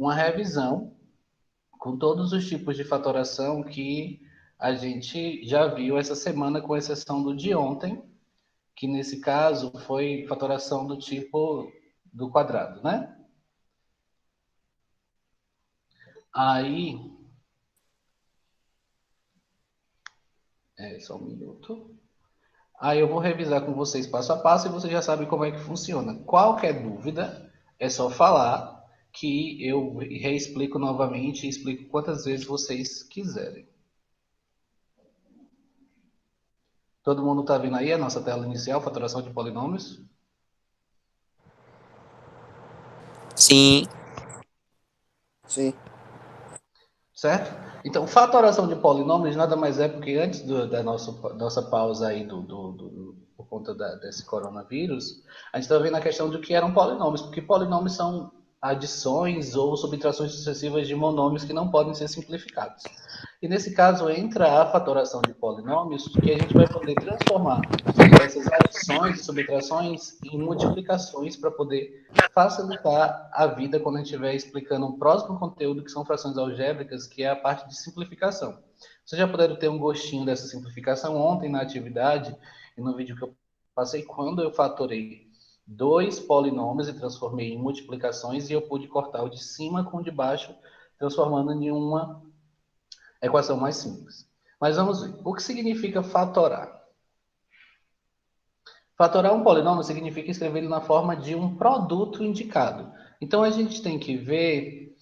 uma revisão com todos os tipos de fatoração que a gente já viu essa semana, com exceção do de ontem, que nesse caso foi fatoração do tipo do quadrado, né? Aí, só um minuto. Aí eu vou revisar com vocês passo a passo e vocês já sabem como é que funciona. Qualquer dúvida, é só falar que eu reexplico novamente e explico quantas vezes vocês quiserem. Todo mundo está vendo aí a nossa tela inicial, faturação de polinômios? Sim. Sim. Certo? Então, fatoração de polinômios nada mais é porque antes da nossa pausa aí por conta desse coronavírus, a gente estava vendo a questão de o que eram polinômios, porque polinômios são adições ou subtrações sucessivas de monômios que não podem ser simplificados. E nesse caso entra a fatoração de polinômios, que a gente vai poder transformar essas adições e subtrações em multiplicações para poder facilitar a vida quando a gente estiver explicando um próximo conteúdo, que são frações algébricas, que é a parte de simplificação. Vocês já puderam ter um gostinho dessa simplificação ontem na atividade e no vídeo que eu passei, quando eu fatorei dois polinômios e transformei em multiplicações, e eu pude cortar o de cima com o de baixo, transformando em uma equação mais simples. Mas vamos ver. O que significa fatorar? Fatorar um polinômio significa escrever ele na forma de um produto indicado. Então, a gente tem que ver,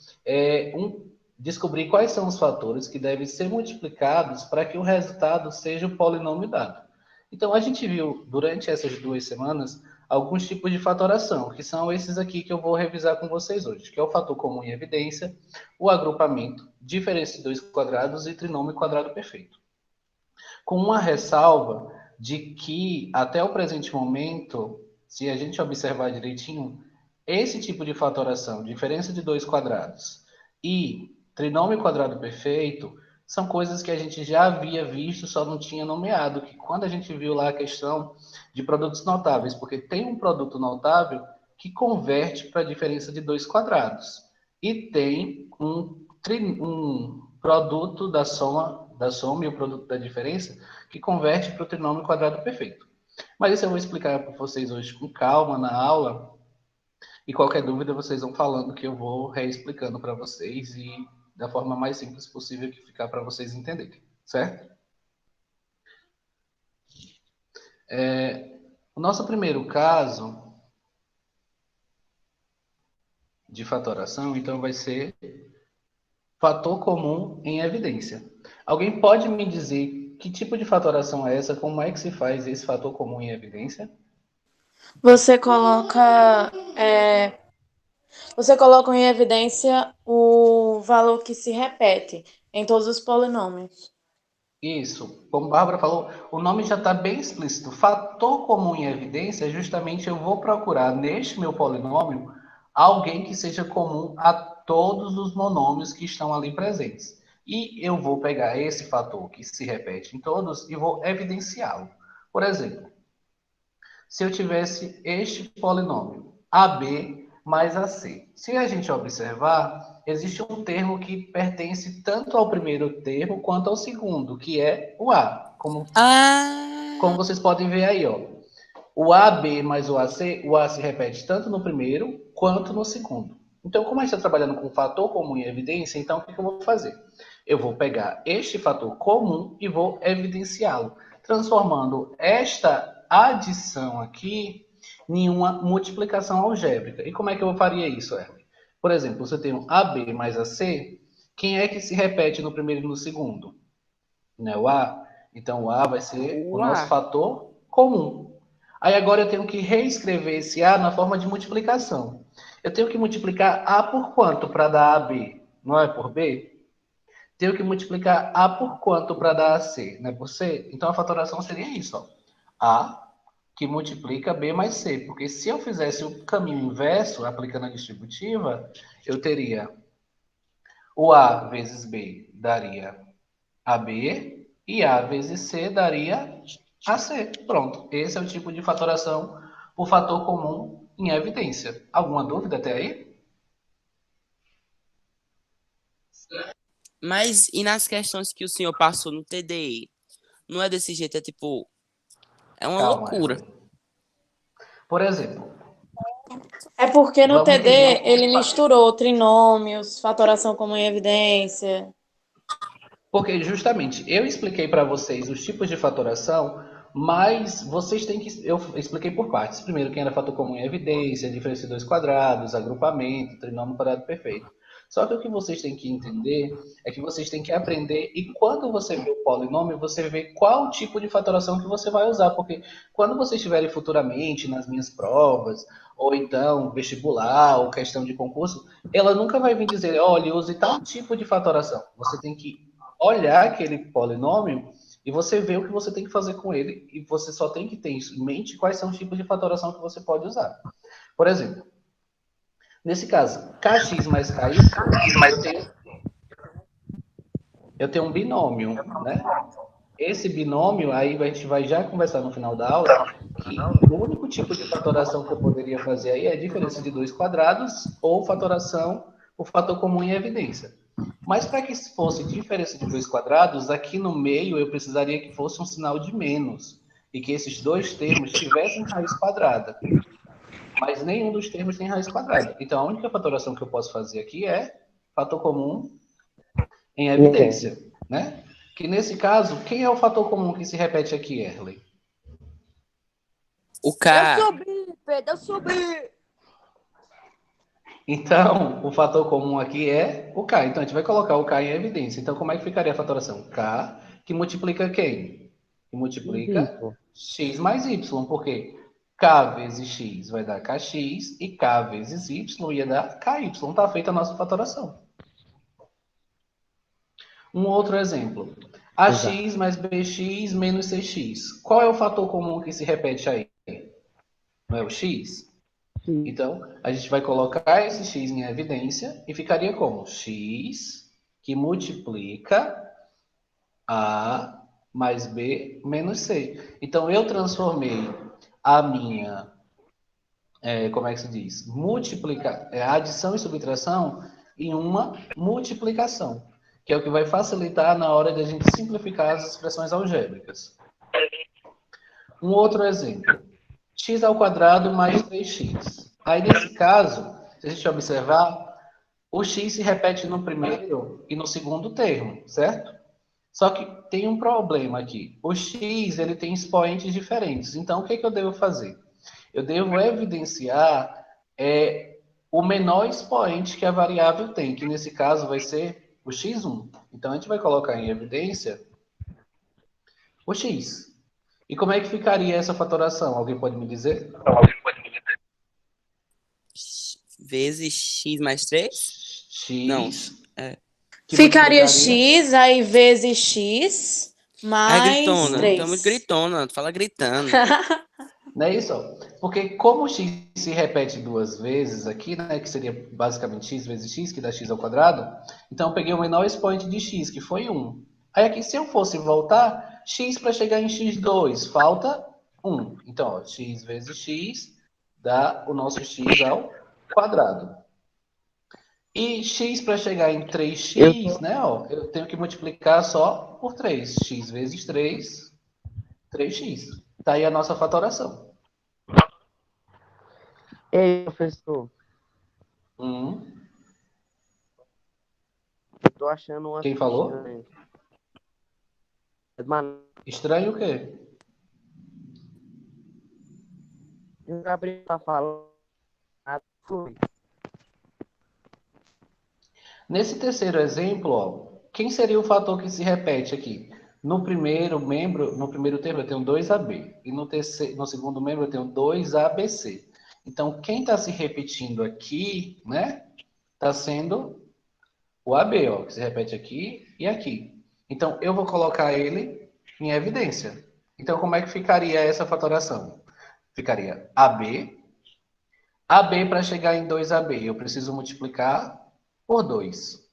descobrir quais são os fatores que devem ser multiplicados para que o resultado seja o polinômio dado. Então, a gente viu, durante essas 2 semanas, alguns tipos de fatoração, que são esses aqui que eu vou revisar com vocês hoje, que é o fator comum em evidência, o agrupamento, diferença de dois quadrados e trinômio quadrado perfeito. Com uma ressalva de que, até o presente momento, se a gente observar direitinho, esse tipo de fatoração, diferença de dois quadrados e trinômio quadrado perfeito, são coisas que a gente já havia visto, só não tinha nomeado, que quando a gente viu lá a questão de produtos notáveis, porque tem um produto notável que converte para a diferença de dois quadrados, e tem um produto da soma e o produto da diferença que converte para o trinômio quadrado perfeito. Mas isso eu vou explicar para vocês hoje com calma na aula, e qualquer dúvida vocês vão falando que eu vou reexplicando para vocês e da forma mais simples possível que ficar para vocês entenderem, certo? O nosso primeiro caso de fatoração, então, vai ser fator comum em evidência. Alguém pode me dizer que tipo de fatoração é essa? Como é que se faz esse fator comum em evidência? Você coloca em evidência o valor que se repete em todos os polinômios. Isso, como a Bárbara falou, o nome já está bem explícito. Fator comum em evidência é justamente eu vou procurar neste meu polinômio alguém que seja comum a todos os monômios que estão ali presentes. E eu vou pegar esse fator que se repete em todos e vou evidenciá-lo. Por exemplo, se eu tivesse este polinômio, AB mais AC. Se a gente observar, existe um termo que pertence tanto ao primeiro termo quanto ao segundo, que é o A. Como vocês podem ver aí, ó. O AB mais o A se repete tanto no primeiro quanto no segundo. Então, como a gente está trabalhando com fator comum em evidência, então o que eu vou fazer? Eu vou pegar este fator comum e vou evidenciá-lo, transformando esta adição aqui em uma multiplicação algébrica. E como é que eu faria isso, Hermes? Por exemplo, você tem um AB mais AC, quem é que se repete no primeiro e no segundo? Não é o A? Então, o A vai ser o nosso fator comum. Aí agora eu tenho que reescrever esse A na forma de multiplicação. Eu tenho que multiplicar A por quanto para dar AB? Não é por B? Tenho que multiplicar A por quanto para dar AC? Não é por C? Então a fatoração seria isso, ó. A que multiplica B mais C. Porque se eu fizesse o caminho inverso, aplicando a distributiva, eu teria o A vezes B daria AB e A vezes C daria AC. Pronto. Esse é o tipo de fatoração por fator comum em evidência. Alguma dúvida até aí? Mas e nas questões que o senhor passou no TDI? Não é desse jeito, é tipo, é uma Calma, loucura. Erlen. Por exemplo, É porque no vamos TD entender ele misturou trinômios, fatoração comum em evidência. porque justamente eu expliquei para vocês os tipos de fatoração, mas vocês têm que. Eu expliquei por partes. Primeiro, quem era fator comum em evidência, diferença de dois quadrados, agrupamento, trinômio quadrado perfeito. Só que o que vocês têm que entender é que vocês têm que aprender, e quando você vê o polinômio, você vê qual tipo de fatoração que você vai usar. Porque quando vocês estiverem futuramente nas minhas provas, ou então vestibular, ou questão de concurso, ela nunca vai vir dizer, olha, use tal tipo de fatoração. Você tem que olhar aquele polinômio e você vê o que você tem que fazer com ele e você só tem que ter em mente quais são os tipos de fatoração que você pode usar. Por exemplo, nesse caso, kx mais ky, eu tenho um binômio, né? Esse binômio, aí a gente vai já conversar no final da aula, que o único tipo de fatoração que eu poderia fazer aí é a diferença de dois quadrados ou fatoração, o fator comum em evidência. Mas para que fosse diferença de dois quadrados, aqui no meio eu precisaria que fosse um sinal de menos e que esses dois termos tivessem raiz quadrada. Mas nenhum dos termos tem raiz quadrada. Então a única fatoração que eu posso fazer aqui é fator comum em evidência, né? Que nesse caso, quem é o fator comum que se repete aqui, Erley? O Eu K, subi, Pedro, eu subi. Então, o fator comum aqui é o K. Então, a gente vai colocar o K em evidência. Então, como é que ficaria a fatoração? K, que multiplica quem? Que multiplica x mais y. Por quê? K vezes x vai dar kx e K vezes y ia dar ky. Está feita a nossa fatoração. Um outro exemplo. AX mais BX menos CX. Qual é o fator comum que se repete aí? Não é o X? Então, a gente vai colocar esse X em evidência e ficaria como? X que multiplica A mais B menos C. Então, eu transformei a minha, como é que se diz? Adição e subtração em uma multiplicação, que é o que vai facilitar na hora de a gente simplificar as expressões algébricas. Um outro exemplo. X ao quadrado mais 3x. Aí, nesse caso, se a gente observar, o x se repete no primeiro e no segundo termo, certo? Só que tem um problema aqui. O x ele tem expoentes diferentes. Então, o que eu devo fazer? Eu devo evidenciar o menor expoente que a variável tem, que nesse caso vai ser o x1. Então, a gente vai colocar em evidência o x. E como é que ficaria essa fatoração? Alguém pode me dizer? vezes X mais 3? Não, X que Ficaria multiplicaria. x, aí vezes x, é mais gritona. Estamos 3. gritona, tu fala gritando. Não é isso? Porque como o x se repete duas vezes aqui, né, que seria basicamente x vezes x, que dá x ao quadrado, então eu peguei o menor expoente de x, que foi 1. Aí aqui, se eu fosse voltar, x para chegar em x2, falta 1. Então, ó, x vezes x dá o nosso x ao quadrado. E x para chegar em 3x, né, ó, eu tenho que multiplicar só por 3. X vezes 3, 3x. Tá aí a nossa fatoração. Ei, professor, Hum. eu tô achando uma Quem coisa falou? estranha. Mano, Estranho o quê? o Gabriel tá falando. Foi. Nesse terceiro exemplo, ó, quem seria o fator que se repete aqui? No primeiro membro, no primeiro termo eu tenho 2AB. E no segundo membro eu tenho 2ABC. Então, quem está se repetindo aqui, né? Está sendo o AB, ó, que se repete aqui e aqui. Então, eu vou colocar ele em evidência. Então, como é que ficaria essa fatoração? Ficaria AB. AB para chegar em 2AB, eu preciso multiplicar por 2.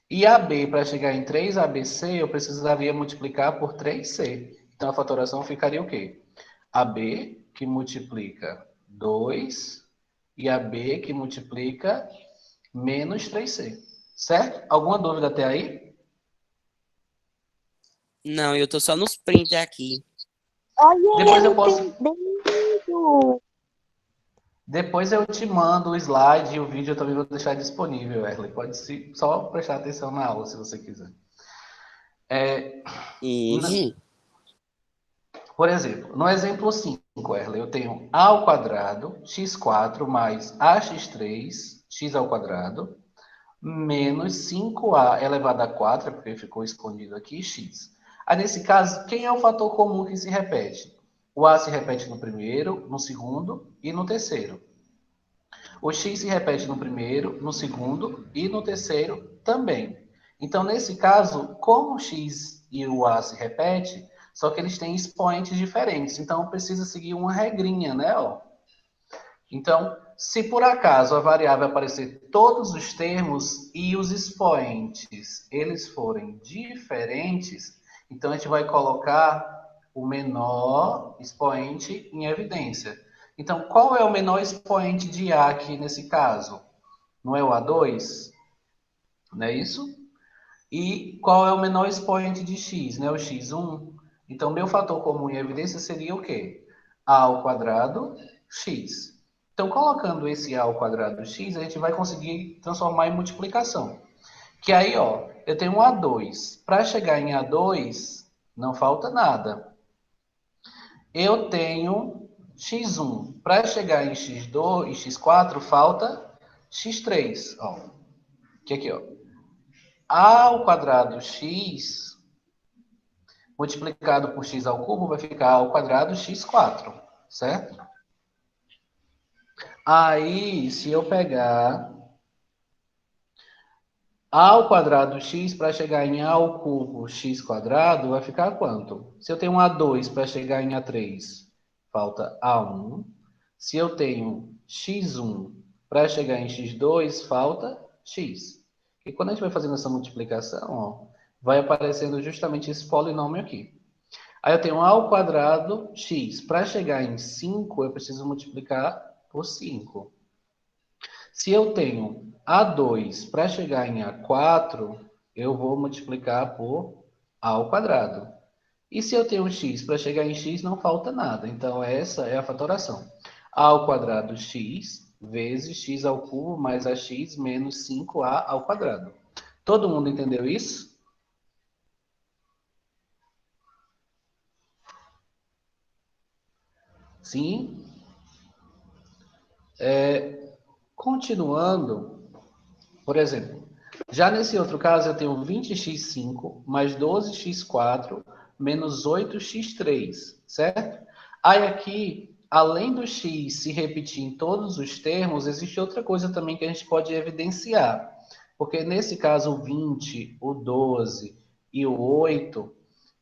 E AB para chegar em 3ABC, eu precisaria multiplicar por 3C. Então, a fatoração ficaria o quê? AB que multiplica 2 e AB que multiplica menos 3C. Certo? Alguma dúvida até aí? Não, eu tô só nos print aqui. Olha, Depois ele eu posso. entendendo. Depois eu te mando o slide e o vídeo eu também vou deixar disponível, Erle. Pode só prestar atenção na aula, se você quiser. Uhum. Por exemplo, no exemplo 5, Erle, eu tenho a ao quadrado, x4 mais ax3, x ao quadrado, menos 5a elevado a 4, porque ficou escondido aqui, x. Aí, nesse caso, quem é o fator comum que se repete? O a se repete no primeiro, no segundo e no terceiro. O x se repete no primeiro, no segundo e no terceiro também. Então, nesse caso, como o x e o a se repete, só que eles têm expoentes diferentes. Então, precisa seguir uma regrinha, né? Ó. Então, se por acaso a variável aparecer todos os termos e os expoentes eles forem diferentes, então a gente vai colocar o menor expoente em evidência. Então, qual é o menor expoente de A aqui nesse caso? Não é o A2? Não é isso? E qual é o menor expoente de x? Né? O x1. Então, meu fator comum em evidência seria o quê? A ao quadrado x. Então, colocando esse a ao quadrado x, a gente vai conseguir transformar em multiplicação. Que aí, ó, eu tenho um A2. Para chegar em A2, não falta nada. Eu tenho x1. Para chegar em x2 e x4, falta x3. Ó, que aqui, ó. A ao quadrado x multiplicado por x ao cubo vai ficar ao quadrado x4, certo? Aí, se eu pegar a ao quadrado x para chegar em a ao cubo x quadrado, vai ficar quanto? Se eu tenho um a2 para chegar em a3, falta a1. Se eu tenho x1 para chegar em x2, falta x. E quando a gente vai fazendo essa multiplicação, ó, vai aparecendo justamente esse polinômio aqui. Aí eu tenho a ao quadrado x. Para chegar em 5, eu preciso multiplicar por 5. Se eu tenho A2 para chegar em A4, eu vou multiplicar por A ao quadrado. E se eu tenho x para chegar em x, não falta nada. Então, essa é a fatoração. A ao quadrado x vezes x ao cubo mais ax menos 5a ao quadrado. Todo mundo entendeu isso? Sim? Continuando, por exemplo, já nesse outro caso eu tenho 20x5 mais 12x4 menos 8x3, certo? Aí aqui, além do x se repetir em todos os termos, existe outra coisa também que a gente pode evidenciar. Porque nesse caso o 20, o 12 e o 8,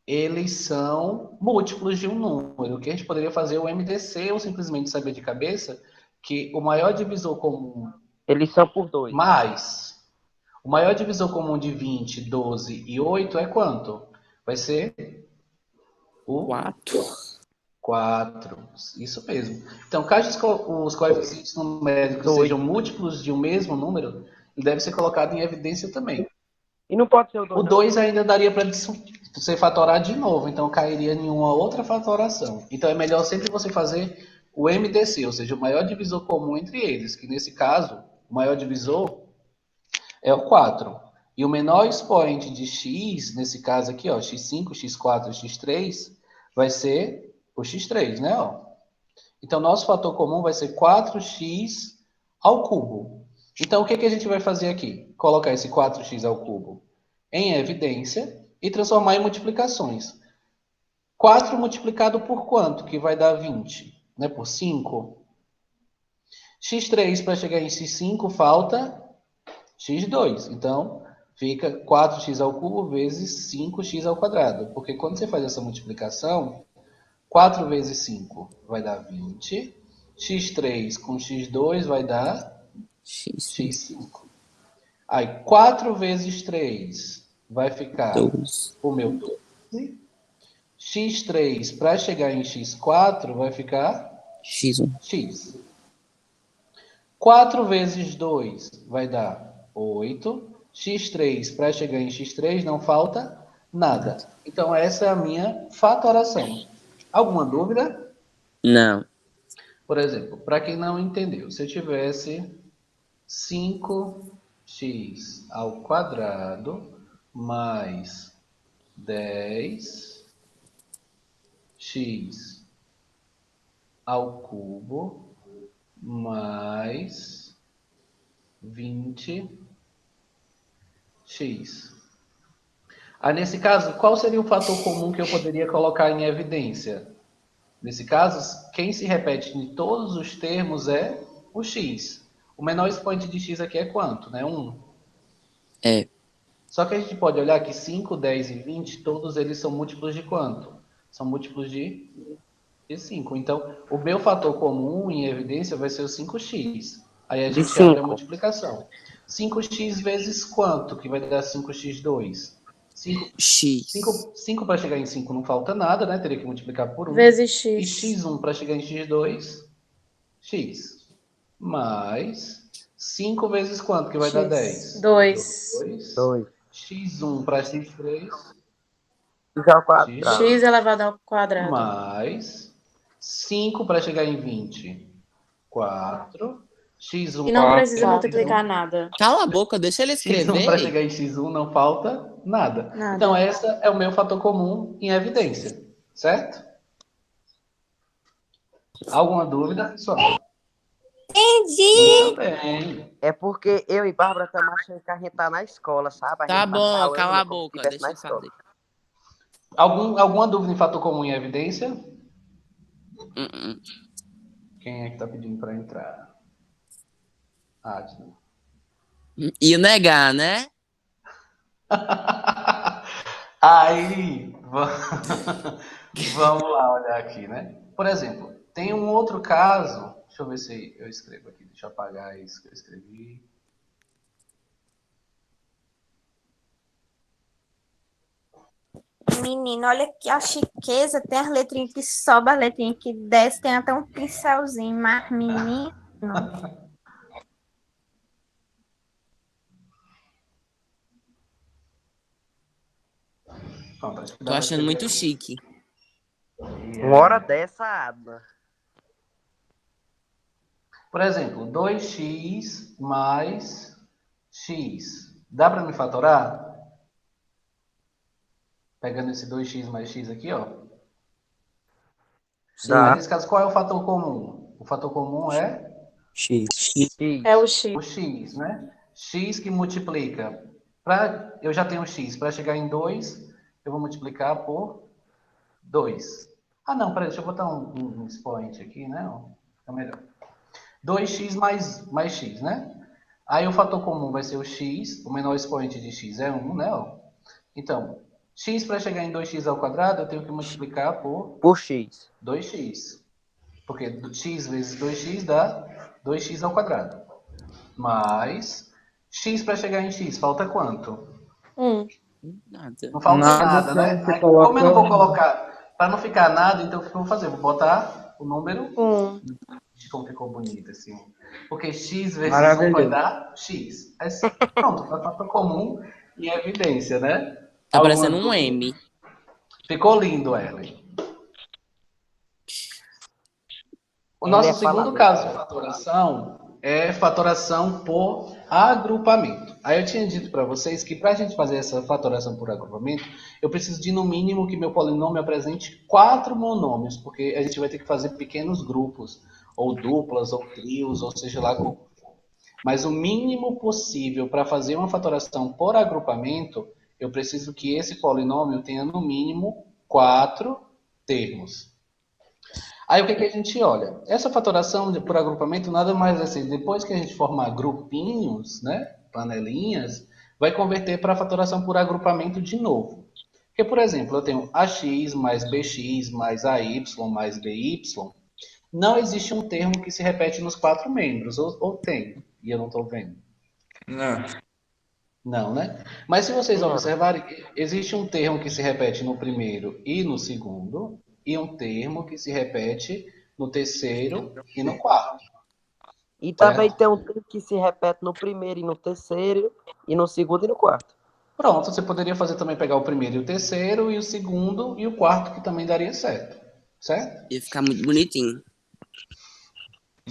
eles são múltiplos de um número. O que a gente poderia fazer é o MDC ou simplesmente saber de cabeça que o maior divisor comum Eles são por 2. mais o maior divisor comum de 20, 12 e 8 é quanto? Vai ser o 4. 4. Isso mesmo. Então, caso os coeficientes numéricos 2. sejam múltiplos de um mesmo número, ele deve ser colocado em evidência também. E não pode ser o 2, O não? 2 ainda daria para você fatorar de novo, então cairia em uma outra fatoração. Então, é melhor sempre você fazer o MDC, ou seja, o maior divisor comum entre eles, que nesse caso, o maior divisor é o 4. E o menor expoente de x, nesse caso aqui, ó, x5, x4, x3, vai ser o x3, né? Ó. Então, nosso fator comum vai ser 4x ao cubo. Então, o que a gente vai fazer aqui? Colocar esse 4x ao cubo em evidência e transformar em multiplicações. 4 multiplicado por quanto? Que vai dar 20. Né? Por 5. x3 para chegar em x5 falta x2. Então, fica 4x ao cubo vezes 5x ao quadrado. Porque quando você faz essa multiplicação, 4 vezes 5 vai dar 20. x3 com x2 vai dar x5. Aí, 4 vezes 3 vai ficar 12. o meu 12. x3 para chegar em x4 vai ficar X1. x. 4 vezes 2 vai dar 8. x3 para chegar em x3 não falta nada. Então, essa é a minha fatoração. Alguma dúvida? Não. Por exemplo, para quem não entendeu, se eu tivesse 5x ao quadrado mais 10x ao cubo mais 20x. Aí, nesse caso, qual seria o fator comum que eu poderia colocar em evidência? Nesse caso, quem se repete em todos os termos é o x. O menor expoente de x aqui é quanto? Né? 1. É. Só que a gente pode olhar que 5, 10 e 20, todos eles são múltiplos de quanto? São múltiplos de 5. Então, o meu fator comum em evidência vai ser o 5x. Aí a De gente abre a 5. multiplicação. 5x vezes quanto? Que vai dar 5x2? 5 para chegar em 5 não falta nada, né? Teria que multiplicar por 1. Vezes E x. x1 para chegar em x2, x. Mais 5 vezes quanto? Que vai dar 10? 2. 2. x1 para x3, X ao x quadrado. X elevado ao quadrado. mais 5 para chegar em 20, 4. x1 E não para precisa chegar em multiplicar x1. nada. Cala a boca, deixa ele x1 para escrever. chegar em x1 não falta nada. Nada. Então, essa é o meu fator comum em evidência, certo? Alguma dúvida, pessoal? Entendi. Muito bem. É porque eu e Bárbara estamos achando que a gente tá na escola, sabe? A Tá gente tá bom, falando cala a como se boca, estivesse deixa na eu escola. fazer. Alguma dúvida em fator comum em evidência? Uh-uh. Quem é que tá pedindo para entrar? Adnan. E negar, né? Aí, vamos lá olhar aqui, né? Por exemplo, tem um outro caso. Deixa eu ver se eu escrevo aqui. Deixa eu apagar isso que eu escrevi. Menino, olha que a chiqueza tem as letrinhas que sobe, as letrinhas que desce, tem até um pincelzinho, mas menino. Pronto, acho que Tô dá para achando escrever muito aqui. chique. Uma hora dessa, Adna. Por exemplo, 2x mais x. Dá para me fatorar? Pegando esse 2x mais x aqui, ó. Aí, Dá. nesse caso, qual é o fator comum? O fator comum é X. É o x. o x, né? X que multiplica. Eu já tenho x. Para chegar em 2, eu vou multiplicar por 2. Ah, não, peraí, deixa eu botar um expoente aqui, né? Fica melhor. 2x mais x, né? Aí o fator comum vai ser o x, o menor expoente de x é 1, né? Então, x para chegar em 2x ao quadrado, eu tenho que multiplicar por X. 2x. Porque x vezes 2x dá 2x ao quadrado. Mais x para chegar em x, falta quanto? 1. Nada. Não falta nada, né? Você Aí, como eu não vou coloca... colocar, para não ficar nada, então o que eu vou fazer? Vou botar o número 1. como ficou bonito assim. Porque x vezes 1 Maravilhoso. vai dar x. Pronto, é fator comum e evidência, né? Tá Alguma parecendo um dúvida? M. Ficou lindo, Ellen. O Ela nosso ia falar segundo mesmo. caso de fatoração é fatoração por agrupamento. Aí eu tinha dito para vocês que para a gente fazer essa fatoração por agrupamento, eu preciso de no mínimo que meu polinômio apresente 4 monômios, porque a gente vai ter que fazer pequenos grupos, ou duplas, ou trios, ou seja lá como for. Mas o mínimo possível para fazer uma fatoração por agrupamento, eu preciso que esse polinômio tenha no mínimo 4 termos. Aí o que a gente olha? Essa fatoração por agrupamento nada mais é assim, depois que a gente formar grupinhos, né, panelinhas, vai converter para a fatoração por agrupamento de novo. Porque, por exemplo, eu tenho AX mais BX mais AY mais BY. Não existe um termo que se repete nos 4 membros, ou tem, e eu não estou vendo. Não. Não, né? Mas se vocês Não. observarem, existe um termo que se repete no primeiro e no segundo, e um termo que se repete no terceiro e no quarto. E também Certo? tem um termo que se repete no primeiro e no terceiro, e no segundo e no quarto. Pronto, você poderia fazer também pegar o primeiro e o terceiro, e o segundo e o quarto, que também daria certo. Certo? Ia ficar muito bonitinho.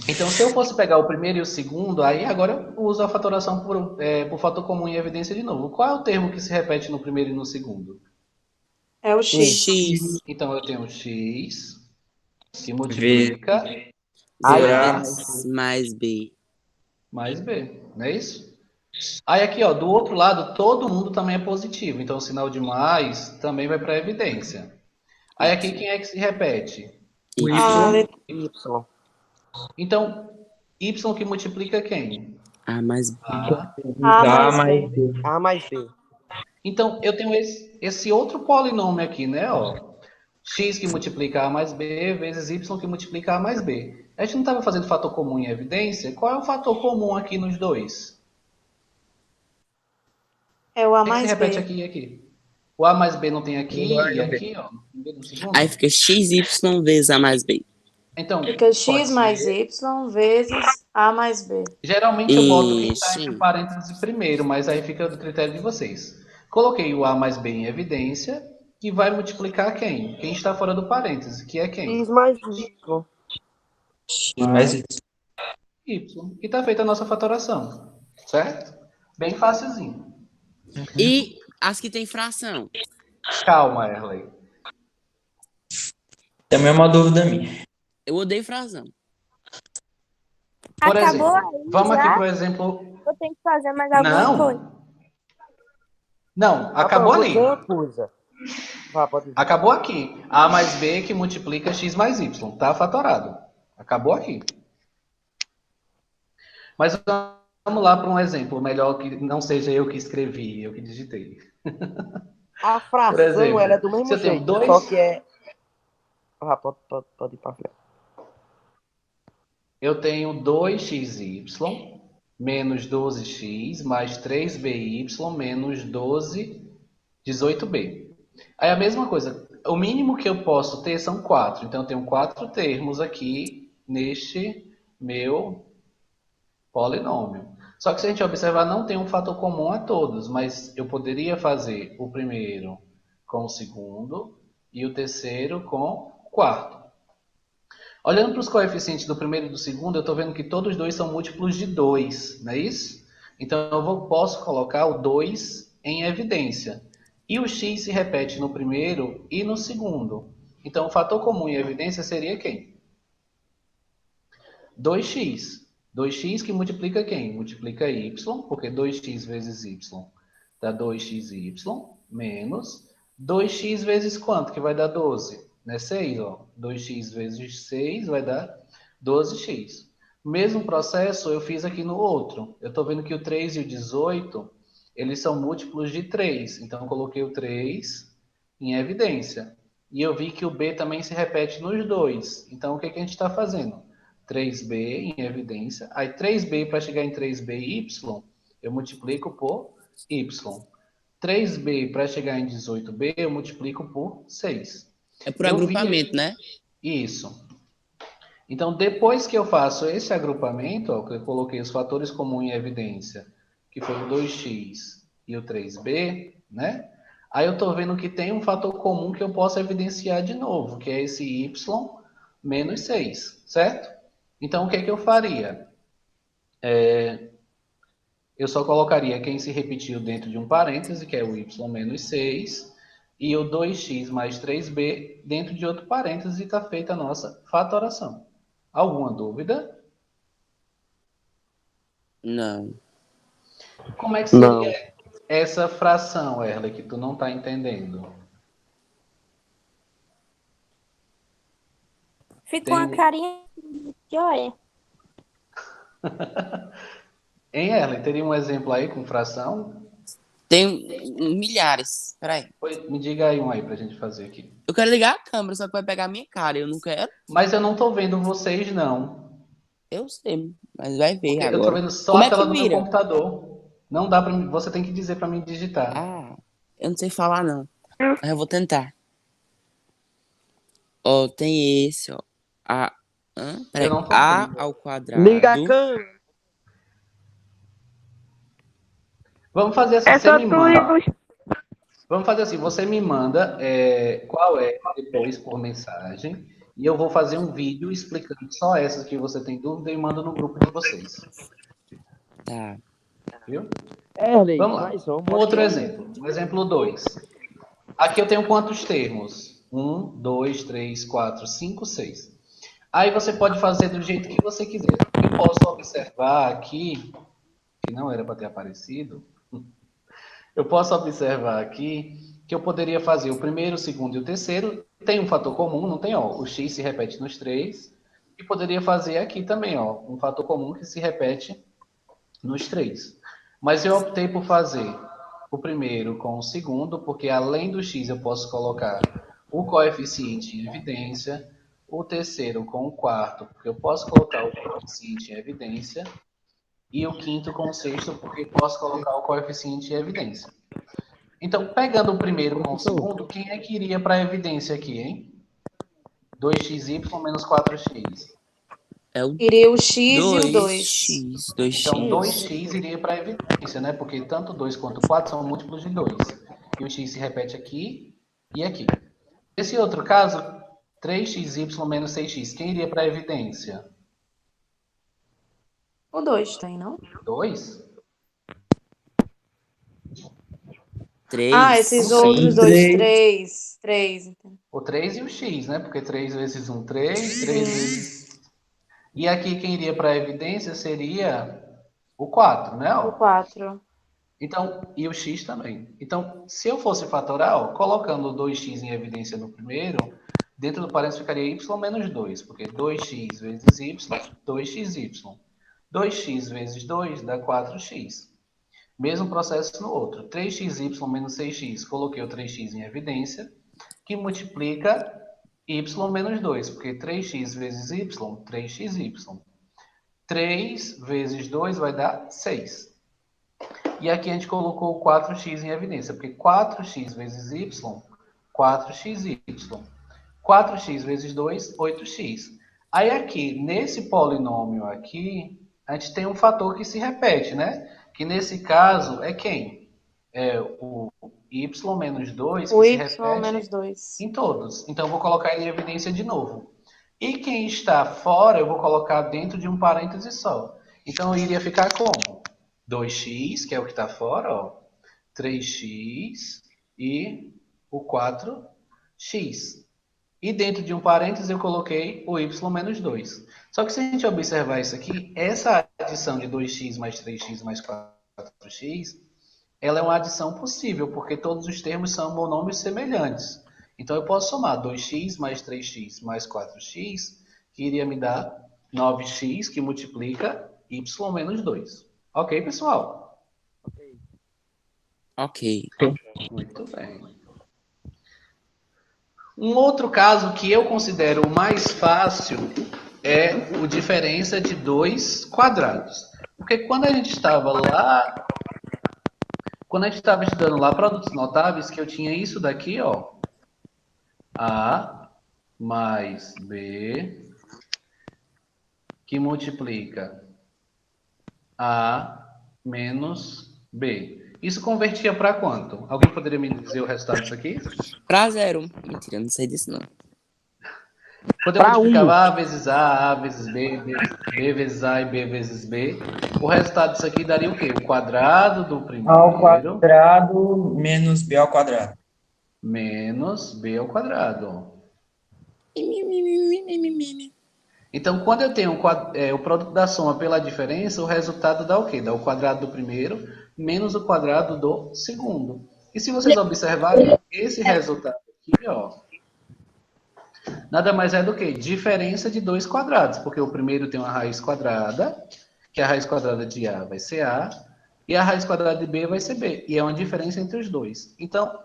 Então, se eu fosse pegar o primeiro e o segundo, aí agora eu uso a fatoração por fator comum em evidência de novo. Qual é o termo que se repete no primeiro e no segundo? É o X. X. X Então, eu tenho x, que Vezes multiplica Aí, A mais B. mais B, não é isso? Aí aqui, ó, do outro lado, todo mundo também é positivo. Então, o sinal de mais também vai para a evidência. Aí aqui, quem é que se repete? o A Y. letra Y. Então, y que multiplica quem? A mais B. A. A A mais mais B. B. A mais B. Então, eu tenho esse outro polinômio aqui, né? Ó, x que multiplica a mais b vezes y que multiplica a mais b. A gente não estava fazendo fator comum em evidência? Qual é o fator comum aqui nos dois? É o A O que é que se mais repete B. aqui e aqui? O a mais b não tem aqui A e e o B. aqui, ó, no segundo? Aí fica XY vezes A mais B. Então, Fica pode X mais ser. Y vezes A mais B. Geralmente eu boto quem está entre Sim. parênteses primeiro, mas aí fica do critério de vocês. Coloquei o a mais b em evidência, que vai multiplicar quem? Quem está fora do parêntese, que é quem? X mais Y. X mais Y. Y. E está feita a nossa fatoração. Certo? Bem facilzinho. E as que tem fração? Calma, Erley. Também é uma dúvida minha. Eu odeio fração. Por Acabou exemplo, aí vamos aqui já? para o exemplo. Eu tenho que fazer mais alguma coisa? Não. Não, Ah, acabou eu vou ali. dizer uma coisa. Vá, pode dizer. Acabou aqui. A mais B que multiplica x mais y. Tá fatorado. Acabou aqui. Mas vamos lá para um exemplo melhor que não seja eu que escrevi, eu que digitei. A Por fração, ela é exemplo, do se mesmo eu tenho jeito, dois. só que é... Ah, pode ir pra frente. Eu tenho 2xy menos 12x mais 3by menos 18b. Aí a mesma coisa, o mínimo que eu posso ter são 4. Então eu tenho 4 termos aqui neste meu polinômio. Só que se a gente observar, não tem um fator comum a todos, mas eu poderia fazer o primeiro com o segundo e o terceiro com o quarto. Olhando para os coeficientes do primeiro e do segundo, eu estou vendo que todos dois são múltiplos de 2, não é isso? Então eu posso colocar o 2 em evidência. E o x se repete no primeiro e no segundo. Então o fator comum em evidência seria quem? 2x. 2x que multiplica quem? Multiplica y, porque 2x vezes y dá 2xy, menos 2x vezes quanto? Que vai dar 12. Né? 6, ó. 2x vezes 6 vai dar 12x. Mesmo processo eu fiz aqui no outro. Eu estou vendo que o 3 e o 18, eles são múltiplos de 3. Então eu coloquei o 3 em evidência. E eu vi que o b também se repete nos dois. Então o que, que a gente está fazendo? 3b em evidência. Aí 3b para chegar em 3by, eu multiplico por y. 3b para chegar em 18b, eu multiplico por 6. É por Eu vi agrupamento, né? isso. Então, depois que eu faço esse agrupamento, ó, que eu coloquei os fatores comuns em evidência, que foi o 2x e o 3b, né? Aí eu estou vendo que tem um fator comum que eu posso evidenciar de novo, que é esse y menos 6, certo? Então, o que, que eu faria? Eu só colocaria quem se repetiu dentro de um parêntese, que é o y menos 6, e o 2x mais 3b dentro de outro parêntese e está feita a nossa fatoração. Alguma dúvida? Não. Como é que seria Não. essa fração, Erle, que tu não está entendendo? Ficou uma carinha de olha. Hein, Erle? Teria um exemplo aí com fração? Tem milhares. Peraí. Me diga aí um aí pra gente fazer aqui. Eu quero ligar a câmera, só que vai pegar a minha cara. Eu não quero. Mas eu não tô vendo vocês, não. Eu sei, mas vai ver Porque eu tô agora. vendo só Como a é que tela do meu vira? computador. Não dá pra mim. Você tem que dizer pra mim digitar. Ah, eu não sei falar, não. Mas eu vou tentar. Ó, tem esse, ó. Peraí, Eu não tô A vendo. ao quadrado. Liga a câmera. Vamos fazer assim, É você só me tu manda. e Vamos fazer assim, você me manda qual é depois por mensagem e eu vou fazer um vídeo explicando só essas que você tem dúvida e mando no grupo de vocês, Tá. viu? Erley, Vamos lá. mais um. Um outro exemplo. Exemplo 2. Aqui eu tenho quantos termos? 1, 2, 3, 4, 5, 6. Aí você pode fazer do jeito que você quiser. Eu posso observar aqui, que não era para ter aparecido, eu posso observar aqui que eu poderia fazer o primeiro, o segundo e o terceiro. Tem um fator comum, não tem? Ó, o x se repete nos três. E poderia fazer aqui também, ó, um fator comum que se repete nos três. Mas eu optei por fazer o primeiro com o segundo, porque além do x eu posso colocar o coeficiente em evidência. O terceiro com o quarto, porque eu posso colocar o coeficiente em evidência. E o quinto com o sexto, porque posso colocar o coeficiente em evidência. Então, pegando o primeiro com o Professor, segundo, quem é que iria para a evidência aqui, hein? 2xy menos 4x. É o Iria o X e o 2. 2x. Então, 2x. 2x iria para a evidência, né? Porque tanto 2 quanto 4 são múltiplos de 2. E o x se repete aqui e aqui. Nesse outro caso, 3xy menos 6x, quem iria para a evidência? O 2 tem, não? 2? 3. Esses Sim, outros dois, 3. 3. 3. O 3 e o x, né? Porque 3 vezes 1, 3. 3 Sim. vezes... E aqui quem iria para a evidência seria o 4, né? O Ó. 4. Então, e o x também. Então, se eu fosse fatorar, ó, colocando o 2x em evidência no primeiro, dentro do parênteses ficaria y menos 2, porque 2x vezes y, 2xy. 2x vezes 2 dá 4x. Mesmo processo no outro. 3xy menos 6x, coloquei o 3x em evidência, que multiplica y menos 2, porque 3x vezes y, 3xy. 3 vezes 2 vai dar 6. E aqui a gente colocou 4x em evidência, porque 4x vezes y, 4xy. 4x vezes 2, 8x. Aí aqui, nesse polinômio aqui, a gente tem um fator que se repete, né? Que nesse caso é quem? É o y menos 2 O que se Y repete menos 2. em todos. Então eu vou colocar ele em evidência de novo. E quem está fora, eu vou colocar dentro de um parêntese só. Então eu iria ficar como? 2x, que é o que está fora, ó, 3x e o 4x. E dentro de um parênteses eu coloquei o y menos 2. Só que se a gente observar isso aqui, essa adição de 2x mais 3x mais 4x, ela é uma adição possível, porque todos os termos são monômios semelhantes. Então eu posso somar 2x mais 3x mais 4x, que iria me dar 9x, que multiplica y menos 2. Ok, pessoal? Ok. Muito bem. Um outro caso que eu considero o mais fácil é o diferença de dois quadrados. Porque quando a gente estava estudando lá produtos notáveis, que eu tinha isso daqui, ó, A mais B, que multiplica A menos B. Isso convertia para quanto? Alguém poderia me dizer o resultado disso aqui? Pra 0. Mentira, não sei disso não. Quando eu Pra multiplicava 1. A vezes B vezes A e B vezes B, o resultado disso aqui daria o quê? O quadrado do A ao primeiro quadrado menos b ao quadrado. menos B ao quadrado. Então, quando eu tenho o produto da soma pela diferença, o resultado dá o quê? Dá o quadrado do primeiro menos o quadrado do segundo. E se vocês observarem, esse resultado aqui, ó, nada mais é do que diferença de dois quadrados, porque o primeiro tem uma raiz quadrada, que a raiz quadrada de A vai ser A, e a raiz quadrada de B vai ser B. E é uma diferença entre os dois. Então,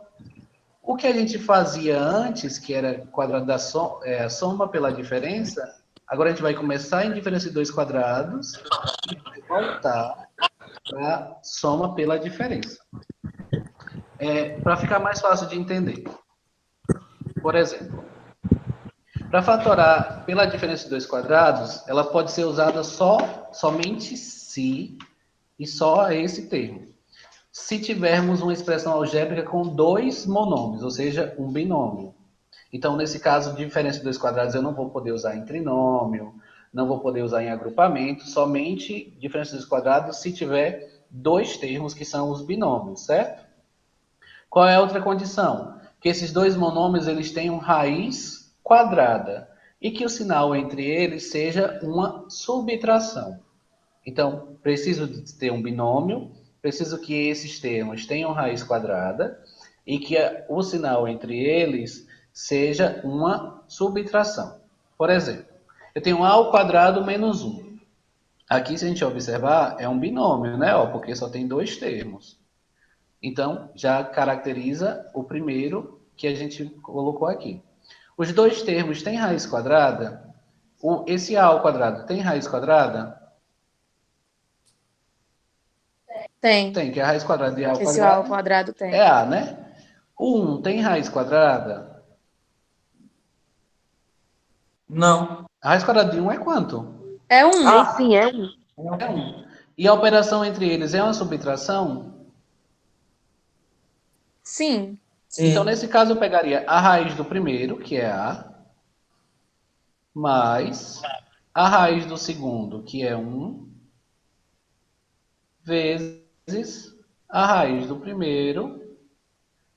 o que a gente fazia antes, que era quadrado da a soma pela diferença, agora a gente vai começar em diferença de dois quadrados e vai voltar para soma pela diferença. Para ficar mais fácil de entender. Por exemplo, Para fatorar pela diferença de dois quadrados, ela pode ser usada somente se e só esse termo. Se tivermos uma expressão algébrica com dois monômios, ou seja, um binômio. Então, nesse caso, diferença de dois quadrados eu não vou poder usar em trinômio, não vou poder usar em agrupamento, somente diferença de dois quadrados se tiver dois termos que são os binômios, certo? Qual é a outra condição? Que esses dois monômios eles tenham raiz quadrada e que o sinal entre eles seja uma subtração. Então, preciso de ter um binômio, preciso que esses termos tenham raiz quadrada e que o sinal entre eles seja uma subtração. Por exemplo, eu tenho a ao quadrado menos 1. Aqui, se a gente observar, é um binômio, né? Porque só tem dois termos. Então, já caracteriza o primeiro que a gente colocou aqui. Os dois termos têm raiz quadrada? Esse a ao quadrado tem raiz quadrada? Tem. Tem, que é a raiz quadrada de a ao Esse A ao quadrado quadrado tem. é a, né? O 1 tem raiz quadrada? Não. A raiz quadrada de 1 é quanto? É um. Ah, sim, é um. É 1. E a operação entre eles é uma subtração? Sim. Sim. Então, nesse caso, eu pegaria a raiz do primeiro, que é a, mais a raiz do segundo, que é 1, vezes a raiz do primeiro,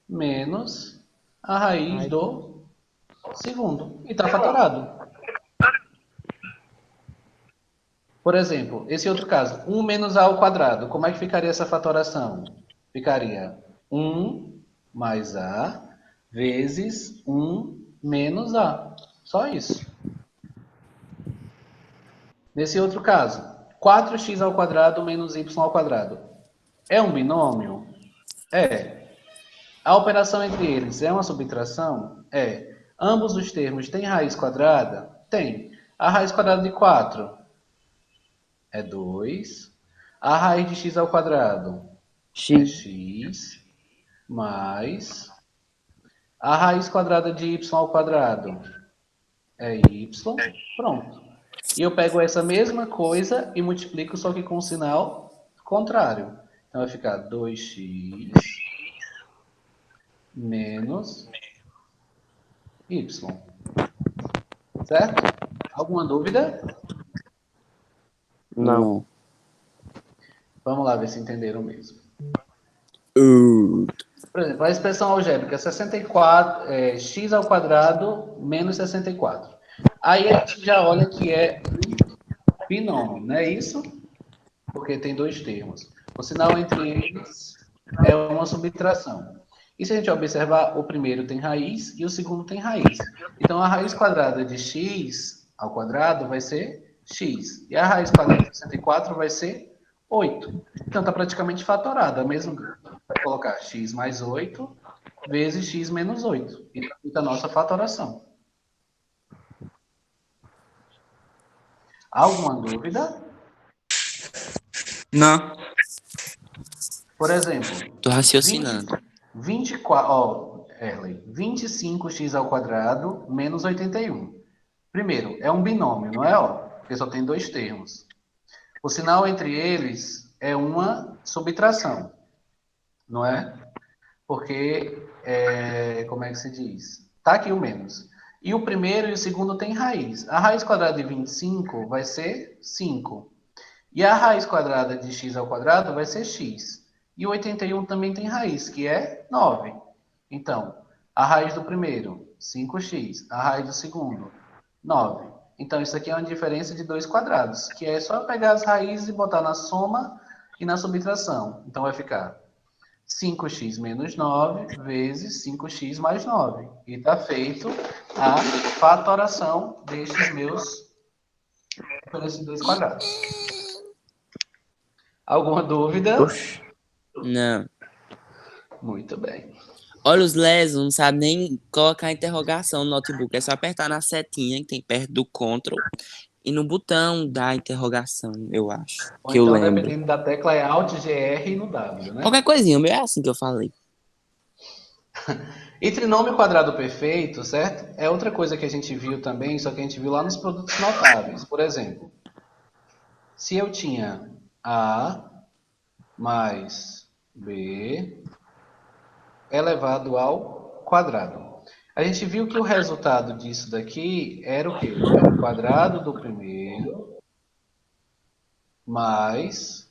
menos a raiz do segundo. E está fatorado. Por exemplo, esse outro caso, 1 menos a ao quadrado. Como é que ficaria essa fatoração? Ficaria 1 mais a vezes 1 menos a. Só isso. Nesse outro caso, 4x ao quadrado menos y ao quadrado. É um binômio? É. A operação entre eles é uma subtração? É. Ambos os termos têm raiz quadrada? Tem. A raiz quadrada de 4 é 2. A raiz de x ao quadrado é X. x mais a raiz quadrada de y ao quadrado é y. Pronto. E eu pego essa mesma coisa e multiplico, só que com o sinal contrário. Então vai ficar 2x menos y. Certo? Alguma dúvida? Não. Vamos lá ver se entenderam mesmo. Uh, Por exemplo, a expressão algébrica 64, x ao quadrado menos 64. Aí a gente já olha que é um binômio, não é isso? Porque tem dois termos. O sinal entre eles é uma subtração. E se a gente observar, o primeiro tem raiz e o segundo tem raiz. Então, a raiz quadrada de x ao quadrado vai ser x. E a raiz quadrada de 64 vai ser 8. Então, está praticamente fatorada. Mesmo vai colocar x mais 8 vezes x menos 8. E fica a nossa fatoração. Alguma dúvida? Não. Por exemplo, tô raciocinando. 25x ao quadrado menos 81. Primeiro, é um binômio, não é? Porque só tem dois termos. O sinal entre eles é uma subtração, não é? Porque, como é que se diz? Está aqui o menos. E o primeiro e o segundo tem raiz. A raiz quadrada de 25 vai ser 5. E a raiz quadrada de x ao quadrado vai ser x. E o 81 também tem raiz, que é 9. Então, a raiz do primeiro, 5x. A raiz do segundo, 9. Então, isso aqui é uma diferença de dois quadrados, que é só pegar as raízes e botar na soma e na subtração. Então, vai ficar 5x menos 9 vezes 5x mais 9. E está feito a fatoração destes meus dois quadrados. Alguma dúvida? Oxi. Não. Muito bem. Olha, os lesos não sabem nem colocar interrogação no notebook. É só apertar na setinha que tem perto do Ctrl e no botão da interrogação, eu acho. Ou Que então, eu lembro. dependendo da tecla, é Alt, GR e no W, né? Qualquer coisinha, o meu é assim que eu falei. E trinômio quadrado perfeito, certo? É outra coisa que a gente viu também, só que a gente viu lá nos produtos notáveis. Por exemplo, se eu tinha A mais B elevado ao quadrado. A gente viu que o resultado disso daqui era o quê? Era o quadrado do primeiro mais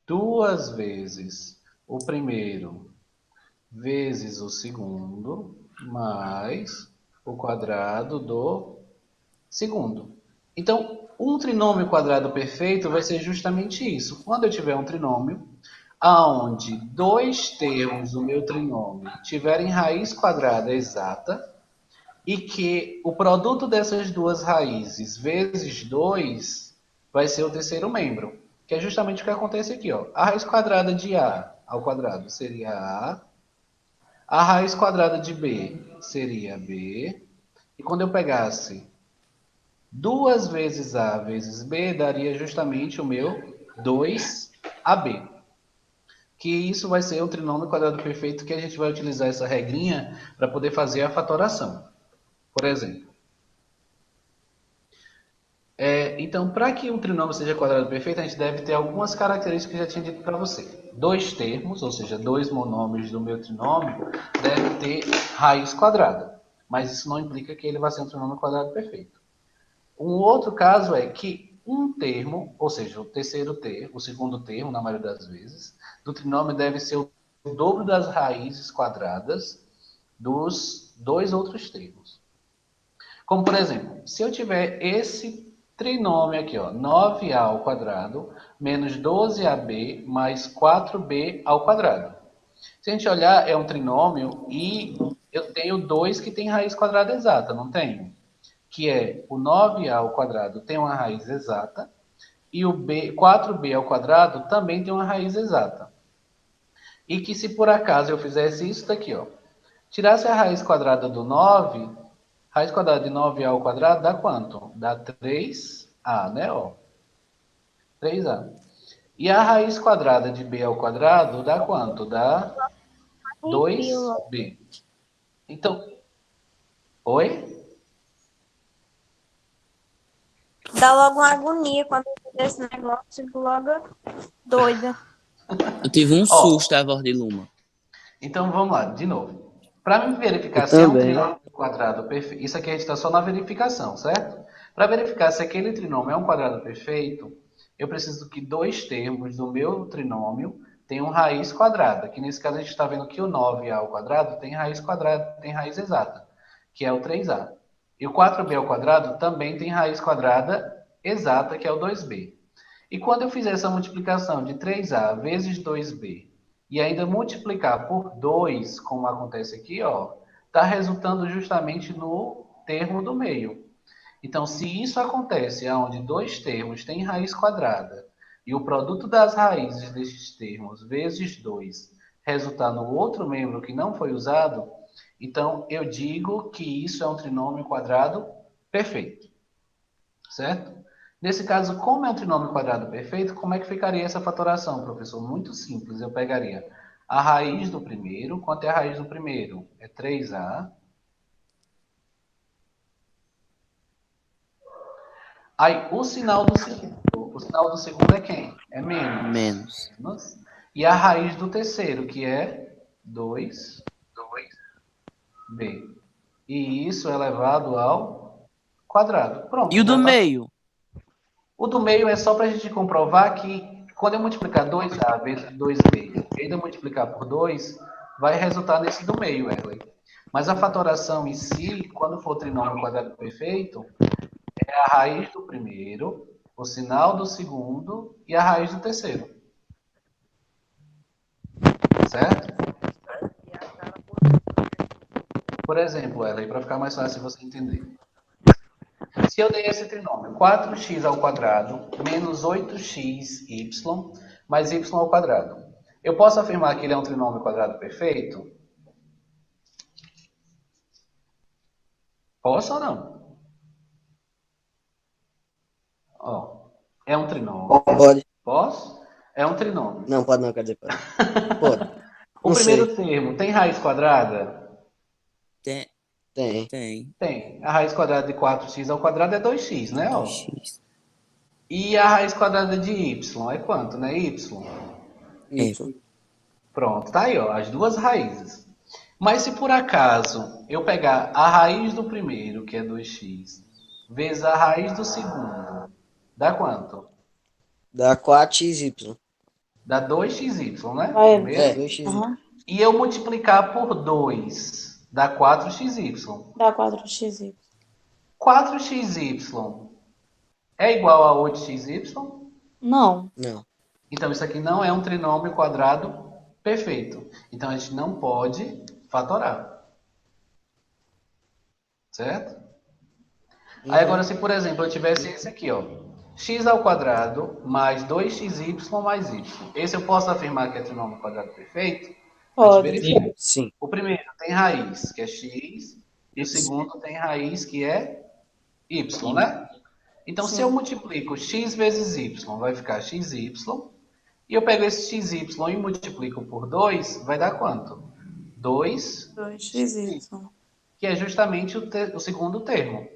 duas vezes o primeiro vezes o segundo mais o quadrado do segundo. Então, um trinômio quadrado perfeito vai ser justamente isso. Quando eu tiver um trinômio aonde dois termos do meu trinômio tiverem raiz quadrada exata e que o produto dessas duas raízes vezes 2 vai ser o terceiro membro, que é justamente o que acontece aqui, ó. A raiz quadrada de A ao quadrado seria a raiz quadrada de B seria B, e quando eu pegasse 2 vezes A vezes B, daria justamente o meu 2AB. Que isso vai ser o trinômio quadrado perfeito que a gente vai utilizar essa regrinha para poder fazer a fatoração. Por exemplo. Então, para que um trinômio seja quadrado perfeito, a gente deve ter algumas características que eu já tinha dito para você. Dois termos, ou seja, dois monômios do meu trinômio, devem ter raiz quadrada. Mas isso não implica que ele vai ser um trinômio quadrado perfeito. Um outro caso é que um termo, ou seja, o terceiro termo, o segundo termo, na maioria das vezes, do trinômio deve ser o dobro das raízes quadradas dos dois outros termos. Como, por exemplo, se eu tiver esse trinômio aqui, ó, 9a ao quadrado menos 12ab mais 4b ao quadrado. Se a gente olhar, é um trinômio e eu tenho dois que tem raiz quadrada exata, não tenho? Que é o 9a ao quadrado tem uma raiz exata e o 4b ao quadrado também tem uma raiz exata. E que se por acaso eu fizesse isso daqui, ó, tirasse a raiz quadrada do 9, raiz quadrada de 9a ao quadrado dá quanto? Dá 3a, né? Ó, 3a. E a raiz quadrada de b ao quadrado dá quanto? Dá 2b. Então, oi? Dá logo uma agonia quando eu vejo esse negócio, fico logo doida. Eu tive um Ó, susto a voz de Luma. então vamos lá, de novo. Para me verificar Eu se é um também. trinômio quadrado perfeito, isso aqui a gente está só na verificação, certo? Para verificar se aquele trinômio é um quadrado perfeito, eu preciso que dois termos do meu trinômio tenham raiz quadrada, que nesse caso a gente está vendo que o 9a ao quadrado tem raiz quadrada, tem raiz exata, que é o 3a. E o 4b ao quadrado também tem raiz quadrada exata, que é o 2b. E quando eu fizer essa multiplicação de 3a vezes 2b e ainda multiplicar por 2, como acontece aqui, ó, está resultando justamente no termo do meio. Então, se isso acontece onde dois termos têm raiz quadrada e o produto das raízes desses termos vezes 2 resultar no outro membro que não foi usado, então eu digo que isso é um trinômio quadrado perfeito. Certo? Nesse caso, como é um trinômio quadrado perfeito, como é que ficaria essa fatoração, professor? Muito simples. Eu pegaria a raiz do primeiro. Quanto é a raiz do primeiro? É 3a. Aí, o sinal do segundo. O sinal do segundo é quem? É menos. Menos. E a raiz do terceiro, que é 2b. E isso é elevado ao quadrado. Pronto, E o já do está. meio? O do meio é só para a gente comprovar que quando eu multiplicar 2a vezes 2b e ainda multiplicar por 2, vai resultar nesse do meio, Erlen. Mas a fatoração em si, quando for trinômio quadrado perfeito, é a raiz do primeiro, o sinal do segundo e a raiz do terceiro. Certo? Por exemplo, Erlen, para ficar mais fácil você entender. Se eu dei esse trinômio 4x ao quadrado menos 8xy mais y ao quadrado, eu posso afirmar que ele é um trinômio quadrado perfeito? Posso ou não? Ó, é um trinômio. Pode. Posso? É um trinômio. Não, pode não, quer dizer, pode. Pode. O Não sei. primeiro termo tem raiz quadrada? Tem, Tem. tem. Tem. A raiz quadrada de 4x ao quadrado é 2x, né? Ó. 2x. E a raiz quadrada de y é quanto, né? Y. Y. Pronto, tá aí, ó, as duas raízes. Mas se por acaso eu pegar a raiz do primeiro, que é 2x, vezes a raiz do segundo, dá quanto? Dá 4xy. Dá 2xy, né? Vai. Primeiro. 2xy. Aham. E eu multiplicar por 2, dá 4xy. Dá 4xy. 4xy é igual a 8xy? Não. Não. Então isso aqui não é um trinômio quadrado perfeito. Então a gente não pode fatorar. Certo? Aí agora, se por exemplo eu tivesse esse aqui, ó, x ao quadrado mais 2xy mais y. Esse eu posso afirmar que é trinômio quadrado perfeito? A gente Pode. verifica. Sim. O primeiro tem raiz, que é x, e o segundo tem raiz, que é y, né? Então, se eu multiplico x vezes y, vai ficar xy, e eu pego esse xy e multiplico por 2, vai dar quanto? 2, 2xy. que é justamente o segundo termo.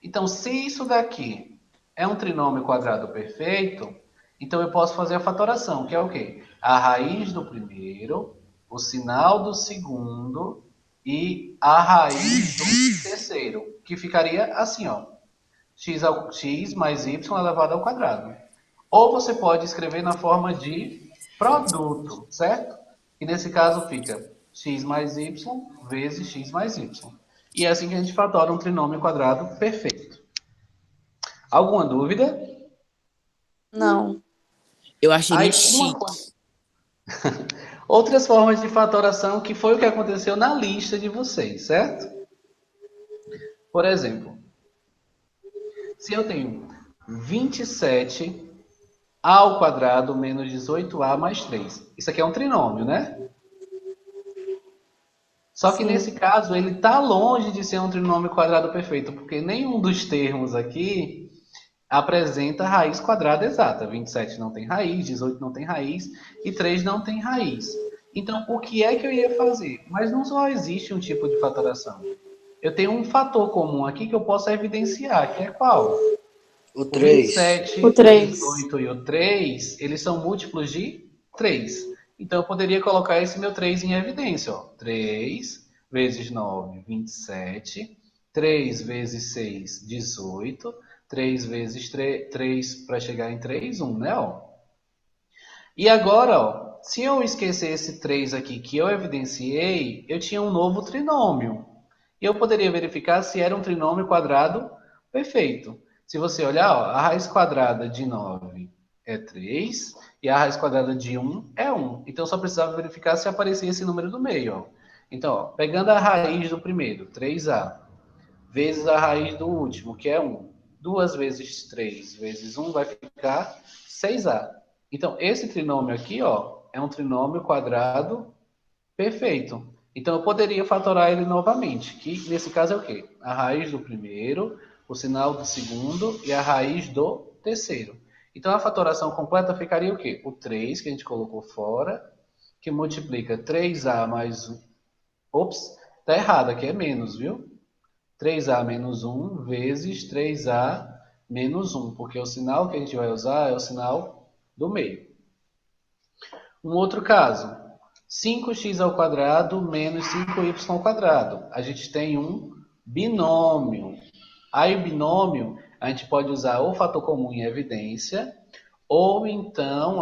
Então, se isso daqui é um trinômio quadrado perfeito, então eu posso fazer a fatoração, que é o quê? A raiz do primeiro, o sinal do segundo e a raiz do terceiro, que ficaria assim, ó. X mais y elevado ao quadrado. Ou você pode escrever na forma de produto, certo? E nesse caso fica x mais y vezes x mais y. E é assim que a gente fatora um trinômio quadrado perfeito. Alguma dúvida? Não. Eu achei Aí, muito chique. outras formas de fatoração que foi o que aconteceu na lista de vocês, certo? Por exemplo, se eu tenho 27 ao quadrado menos 18a mais 3. Isso aqui é um trinômio, né? Só que nesse caso ele está longe de ser um trinômio quadrado perfeito, porque nenhum dos termos aqui apresenta raiz quadrada exata. 27 não tem raiz, 18 não tem raiz e 3 não tem raiz. Então, o que é que eu ia fazer? Mas não só existe um tipo de fatoração. Eu tenho um fator comum aqui que eu posso evidenciar, que é qual? O O 3. 27, O o 3. 18 e o 3, eles são múltiplos de 3. Então, eu poderia colocar esse meu 3 em evidência. Ó. 3 vezes 9, 27. 3 vezes 6, 18. 3 vezes 3 para chegar em 3, 1, né? Ó. E agora, ó, se eu esquecer esse 3 aqui que eu evidenciei, eu tinha um novo trinômio. E eu poderia verificar se era um trinômio quadrado perfeito. Se você olhar, ó, a raiz quadrada de 9 é 3 e a raiz quadrada de 1 é 1. Então, só precisava verificar se aparecia esse número do meio. Ó. Então, ó, pegando a raiz do primeiro, 3a, vezes a raiz do último, que é 1. 2 vezes 3 vezes 1 vai ficar 6a. Então, esse trinômio aqui ó, é um trinômio quadrado perfeito. Então, eu poderia fatorar ele novamente, que nesse caso é o quê? A raiz do primeiro, o sinal do segundo e a raiz do terceiro. Então, a fatoração completa ficaria o quê? O 3, que a gente colocou fora, que multiplica 3a mais 1. Ops, tá errado, aqui é menos, viu? 3a menos 1 vezes 3a menos 1, porque o sinal que a gente vai usar é o sinal do meio. Um outro caso, 5x ao quadrado menos 5y ao quadrado. A gente tem um binômio. Aí o binômio, a gente pode usar ou fator comum em evidência, ou então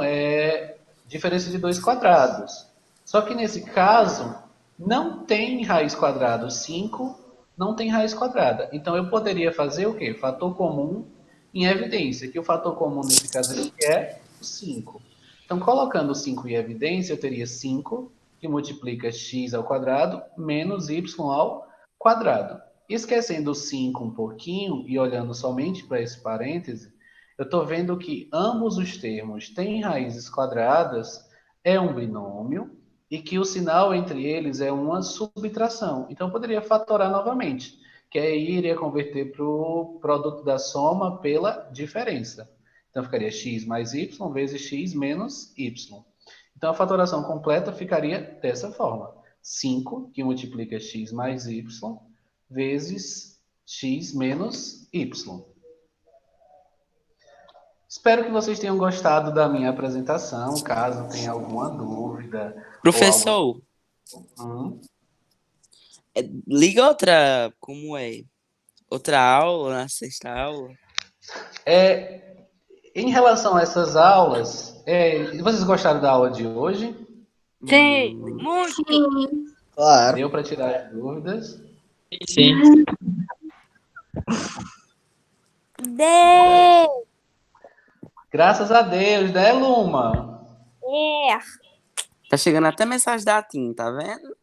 diferença de dois quadrados. Só que nesse caso, não tem raiz quadrada. 5 não tem raiz quadrada. Então eu poderia fazer o quê? Fator comum em evidência, que o fator comum nesse caso aqui é o 5. Então, colocando o 5 em evidência, eu teria 5, que multiplica x ao quadrado, menos y ao quadrado. Esquecendo o 5 um pouquinho e olhando somente para esse parêntese, eu estou vendo que ambos os termos têm raízes quadradas, é um binômio, e que o sinal entre eles é uma subtração. Então, eu poderia fatorar novamente, que aí iria converter para o produto da soma pela diferença. Então, ficaria x mais y vezes x menos y. Então, a fatoração completa ficaria dessa forma. 5, que multiplica x mais y, vezes x menos y. Espero que vocês tenham gostado da minha apresentação. Caso tenha alguma dúvida Professor, ou algo... liga outra, como é? Outra aula, na sexta aula? Em relação a essas aulas, vocês gostaram da aula de hoje? Sim, muito. Claro. Deu para tirar as dúvidas? Sim. Graças a Deus, né, Luma? Tá chegando até mensagem da TIM, tá vendo?